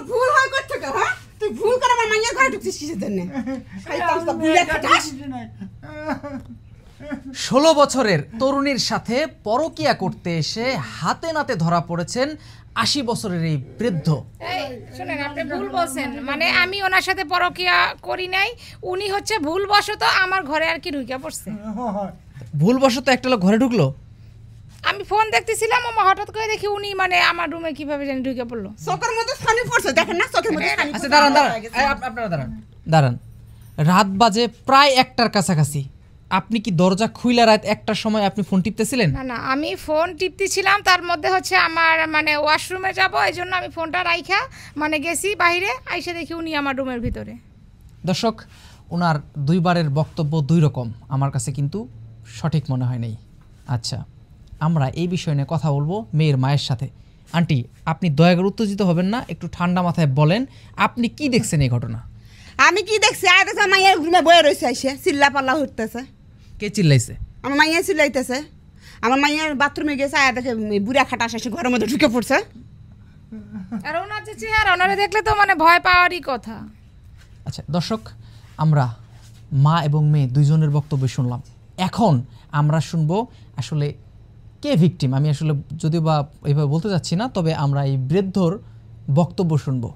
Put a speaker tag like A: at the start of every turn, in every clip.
A: ভুল হয় করতে কে হ্যাঁ তুই ভুল করে আমার মাইয়ার ঘরে ঢুকছিস কিসের জন্য খাই তো বুড়া খাটাস
B: 16 বছরের তরুণীর সাথে পরকীয়া করতে এসে হাতে নাতে ধরা পড়েছেন 80 বছরের এই বৃদ্ধ।
C: শুনেন আপনি ভুল বলছেন, মানে আমি ওনার সাথে পরকীয়া করি নাই, উনি হচ্ছে ভুলবশত আমার ঘরে আর কি ঢুকে পড়ছে।
B: ভুলবশত একটা লোক ঘরে ঢুকলো?
C: আমি ফোন দেখতেছিলাম, হঠাৎ করে দেখি উনি মানে আমার রুমে কিভাবে জানি ঢুকে পড়লো।
A: চোখের মধ্যে ছানি পড়ছে, দেখেন না চোখের মধ্যে ছানি।
B: আচ্ছা দাঁড়ান দাঁড়ান, আপনারা দাঁড়ান। রাত বাজে প্রায় 1টার কাছাকাছি, আপনি কি দরজা খুইলা রাত 1টার সময় আপনি ফোন টিপতেছিলেন?
C: না না, আমি ফোন টিপতেছিলাম, তার মধ্যে হচ্ছে আমার মানে ওয়াশরুমে যাব, এই জন্য আমি ফোনটা রাইখা মানে গেছি বাইরে, আইসা দেখি উনি আমার রুমের ভিতরে।
B: দর্শক, ওনার দুইবারের বক্তব্য দুই রকম, আমার কাছে কিন্তু সঠিক মনে হয় নাই। আচ্ছা, আমরা এই বিষয় নিয়ে কথা বলবো মেয়ের মায়ের সাথে। আন্টি, আপনি দয়া করে উত্তেজিত হবেন না, একটু ঠান্ডা মাথায় বলেন আপনি কি দেখছেন এই ঘটনা?
A: আমি কি দেখছি আয় দেখছি মাইয়ার রুমে বয়ে রয়েছে, আইসে চিল্লা পাল্লা হইতেছে।
B: কে চিল্লাইছে?
A: আমার মাইয়া চিল্লাইতেছে। আমার মাইয়ার বাথরুমে গেছে, আয় দেখে বুড়া খাটাস এসে ঘরের মধ্যে ঢুকে পড়ছে।
C: আর ওনার যে চেহারা, ওনারে দেখলে তো মানে ভয় পাওয়ারই কথা।
B: আচ্ছা দর্শক, আমরা মা এবং মেয়ে দুইজনের বক্তব্য শুনলাম। এখন আমরা শুনবো আসলে কে ভিকটিম। আমি আসলে যদিও বা এইভাবে বলতে চাচ্ছি না, তবে আমরা এই বৃদ্ধর বক্তব্য শুনবো।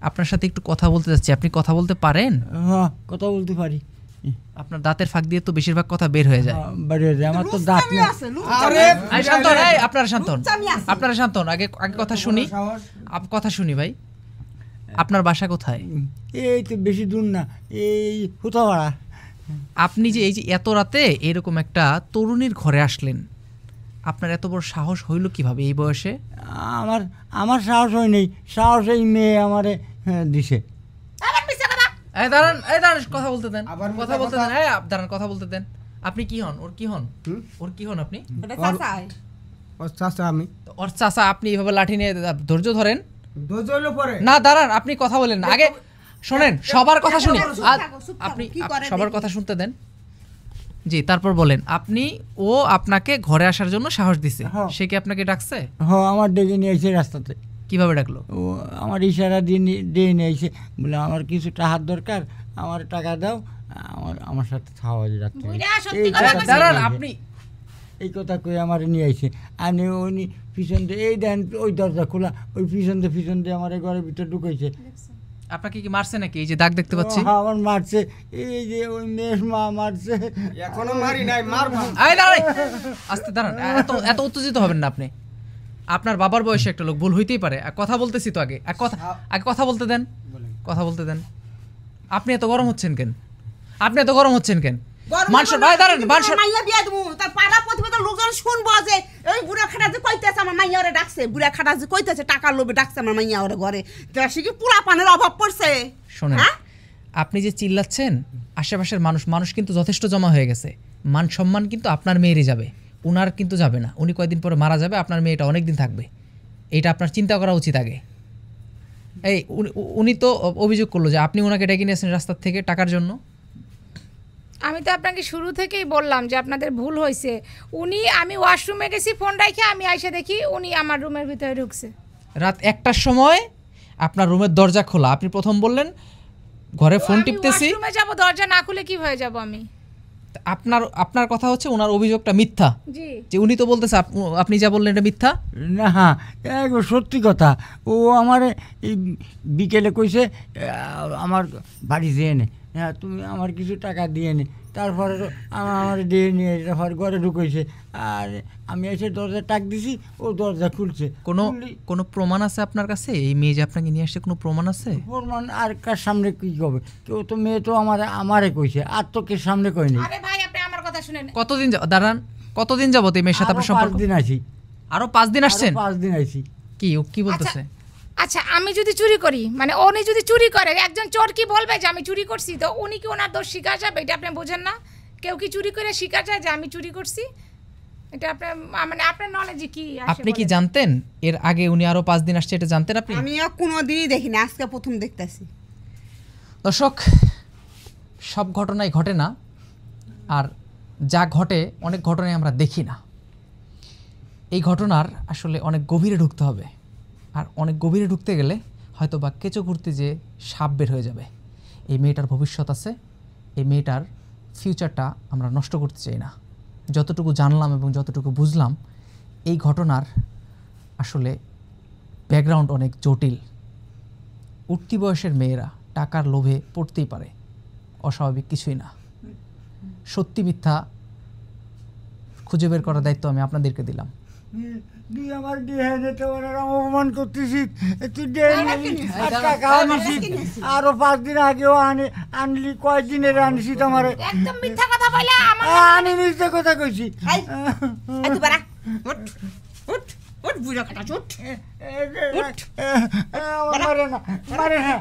B: আপনার সাথে একটু কথা বলতে যাচ্ছি, আপনি কথা বলতে পারেন?
D: হ্যাঁ, কথা বলতে পারি।
B: আপনার দাঁতের ফাঁক দিয়ে তো বেশিরভাগ কথা বের হয়ে যায়।
D: আমার তো দাঁত না।
B: আপনারা শান্ত হন, আগে কথা শুনি, কথা শুনি। ভাই, আপনার বাসা কোথায়?
D: এই তো বেশি দূর না, এই হুতাপাড়া।
B: আপনি যে এই যে এত রাতে এরকম একটা তরুণীর ঘরে আসলেন, আপনার এত বড় সাহস হইল কিভাবে এই বয়সে?
D: আমার সাহস হয় নেই, সাহস এই মেয়ে আমারে দিছে।
B: কথা বলতে দেন, কথা বলতে দেন। আপনি কি হন? ওর কি হন? ওর কি হন আপনি?
E: ওর চাচা আমি।
B: ওর চাচা। আপনি এইভাবে লাঠি নিয়ে ধৈর্য ধরেন
E: না,
B: দাঁড়ান, আপনি কথা বলেন না, আগে শোনেন, সবার কথা শুনি। আপনি সবার কথা শুনতে দেন। জি, তারপর বলেন। ও আপনাকে ঘরে আসার জন্য সাহস দিছে, সে কি আপনাকে ডাকছে?
D: হ্যাঁ, আমার ডেকে নিয়ে এসে রাস্তাতে।
B: কিভাবে ডাকলো?
D: ও আমার ইশারা দিয়ে নিয়ে এসে বলে আমার কিছু টাকার দরকার, আমার টাকা দাও, আমার সাথে খাওয়া রাখতে।
B: আপনি
D: এই কথা কয়ে আমার নিয়ে এসে আমি উনি পিছন দিয়ে, এই দেন ওই দরজা খোলা, ওই পিছন দিয়ে আমার ঘরের ভিতরে ঢুকেছে।
B: আপনাকে কি মারছে নাকি? এই যে দাগ দেখতে পাচ্ছি।
D: আমার মারছে, এই যে ওই মেয়ের মা মারছে।
E: এখনো মারি নাই, মারবো।
B: আস্তে দাঁড়ান, এত উত্তেজিত হবেন না আপনি। আপনার বাবার বয়সে একটা লোক, ভুল হইতেই পারে। কথা বলতেছি তো, আগে কথা বলতে দেন, কথা বলতে দেন। আপনি এত গরম হচ্ছেন কেন?
A: মাইয়া বিয়া দেবো, তার পাড়া প্রতিবেদন লোকজন শুনবো যে ওই বুড়া খাটা যে কইতেছে আমার মাইয়া ওরে ডাকছে, বুড়া খাটা যে কইতেছে টাকার লোভে ডাকছে আমার মাইয়া ওরে ঘরে, সে কি পুরা পানের অভাব পড়ছে?
B: শোনেন, আপনি যে চিল্লাচ্ছেন, আশেপাশের মানুষ কিন্তু যথেষ্ট জমা হয়ে গেছে। মান সম্মান কিন্তু আপনার মেয়েরই যাবে, উনার কিন্তু যাবে না। উনি কয়েকদিন পরে মারা যাবে, আপনার মেয়েটা অনেকদিন থাকবে। এইটা আপনার চিন্তা করা উচিত আগে। এই উনি তো অভিযোগ করলো যে আপনি ওনাকে ডেকে নিয়েছেন রাস্তার থেকে টাকার জন্য।
C: আমি তো আপনাকে শুরু থেকেই বললাম যে আপনাদের ভুল হয়েছে। আমি ওয়াশরুমে গেছি, ফোন রাখে আমি আইসা দেখি উনি আমার রুমের ভিতরে ঢুকছে।
B: রাত 1টার সময় আপনার রুমের দরজা খোলা, আপনি প্রথম বললেন ঘরে ফোন টিপতেছি।
C: ওয়াশরুমে যাব, দরজা না খুলে কি হয়ে যাব আমি?
B: আপনার কথা হচ্ছে ওনার অভিযোগটা মিথ্যা।
C: জি,
B: যে উনি তো বলতেছে আপনি যা বললেন এটা মিথ্যা।
D: না, সত্যি কথা। ও আমার এই বিকেলে কইছে আমার বাড়ি যেয়ে নে, হ্যাঁ তুমি আমার কিছু টাকা দিয়ে নে। তারপরে আমার দিয়ে নিয়ে ঘরে ঢুকেছে, আর আমি এসে দরজা টাক দিছি, ও দরজা খুলছে।
B: কোনো প্রমাণ আছে আপনার কাছে? এই মেয়ে যে আপনাকে নিয়ে আসছে, কোনো প্রমাণ আছে?
D: প্রমাণ আর কার সামনে কি হবে? কেউ তো মেয়ে তো আমারে কইছে, আর তো কে সামনে কইনি।
C: আরে ভাই, আপনি আমার কথা শুনেন।
B: কতদিন যাবত এই মেয়ের সাথে আপনার সম্পর্ক?
D: 5 দিন আছি।
B: আরো 5 দিন আসছেন?
D: 5 দিন আছি।
B: কি বলতেছে?
C: আচ্ছা, আমি যদি চুরি করি, মানে উনি যদি চুরি করে, একজন চোর কি বলবে যে আমি চুরি করছি? তো উনি কি ওনার দোষ স্বীকার যাবে? এটা আপনি বোঝেন না? কেউ কি চুরি করে স্বীকার যায় যে আমি চুরি করছি? এটা আপনার মানে আপনার নলেজে কি আসে?
B: আপনি কি জানতেন এর আগে উনি আরো 5 দিন আসছে? এটা জানতেন আপনি?
A: আমি কোনোদিনই দেখিনি, আজকে প্রথম দেখতেছি।
B: দর্শক, সব ঘটনাই ঘটে না, আর যা ঘটে অনেক ঘটনায় আমরা দেখি না। এই ঘটনার আসলে অনেক গভীরে ঢুকতে হবে, আর অনেক গভীরে ঢুকতে গেলে হয়তো বা কেঁচো ঘুরতে যে সাপ বের হয়ে যাবে। এই মেয়েটার ভবিষ্যৎ আছে, এই মেয়েটার ফিউচারটা আমরা নষ্ট করতে চাই না। যতটুকু জানলাম এবং যতটুকু বুঝলাম, এই ঘটনার আসলে ব্যাকগ্রাউন্ড অনেক জটিল। উঠতি বয়সের মেয়েরা টাকার লোভে পড়তেই পারে, অস্বাভাবিক কিছুই না। সত্যি মিথ্যা খুঁজে বের করার দায়িত্ব আমি আপনাদেরকে দিলাম।
D: তুই আমার ডিহাইনে তোমার অপমান করতেছিস, তুই ডেলি টাকাও নিছিস, আরো 5 দিন আগেও আনলি, কয়দিনের আনছিস আমারে?
C: একদম মিথ্যা কথা বলে আমার
D: আমি মিথ্যে কথা কইছি?
A: এই তুই বাড়া উঠ উঠ উঠ বুড়া খাটা উঠ
D: মারে না, মারে না।